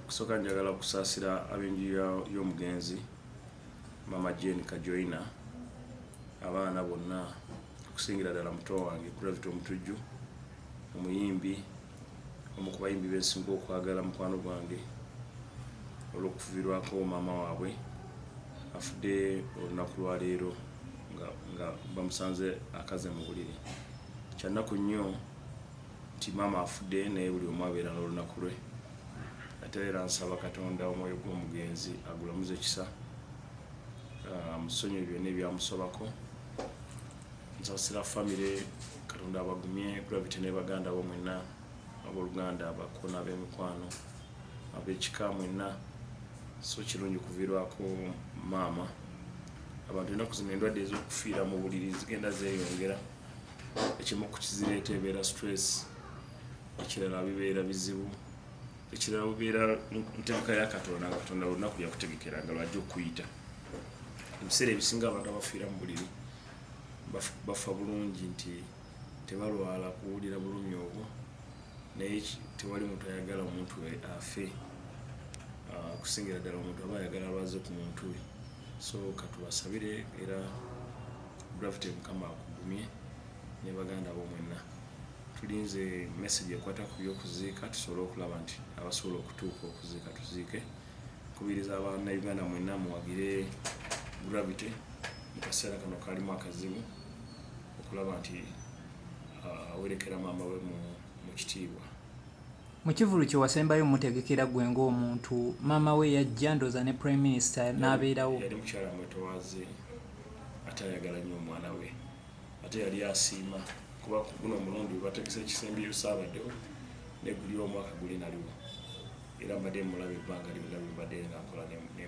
Kusooka njagala okusaasira ab'enju y'omugenzi Maama Jane Kajoyina, abaana bonna okusingira ddala muto wange omutujju, omuyimbi, omu ku bayimbi bensinga okwagala mukwano gwange olw'okufuvirwako maama waabwe afudde olunaku lwa leero nga bamusanze akaze mu buliri. Kyannaku nnyo nti maama afudde naye buli omu abeera n'olunaku lwe. Ate era nsaba Katonda omwoyo gw'omugenzi agulamuze ekisa, musonyiwe byonna ebyamusobako. Nsasira famire Katonda abagumye Gravity ne baganda bo mwenna abooluganda abakona ab'emikwano ab'ekika mwenna. So kirungi kuviirwako maama. Abantu ennaku zino endwadde ez'okufiira mu buliri zigenda zeeyongera. Ekimu ku kizireeta ebeera stress, ekirala bibeera bizibu, ekirala bibeera ntegeka ya Katonda nga Katonda olunaku yakutegekera nga lwajja okuyita. Ebiseera ebisinga abantu abafiira mu buliri bafa bulungi nti tebalwala kuwulira bulumi obwo, naye tewali muntu ayagala omuntu afe. Okusingira ddala omuntu aba ayagala alwaze ku muntu we. So katubasabire era Gravity Mukama akugumye ne baganda bo mwenna. Tulinze message ekwata ku by'okuziika tusobole okulaba nti abasobola okutuuka okuziika tuziike. Kubiriza abaana Uganda mwenna muwagire Gravity mu kaseera kano kalimu akazibu okulaba nti awerekera maama we mu kitiibwa. Mu kivulu kye wasembayo mutegekera gwe ng'omuntu, maama we yajja ndooza ne Prime Minister n'abeerawo. Yali mukyala mwetowaze ate ayagala nnyo omwana we, ate yali asiima kuba guno omulundi bategese ekisembeyo saabaddewo ne guli omwaka guli naliwo, era mbadde mulabe ebbanga lyonna bwe mbadde nga nkola ne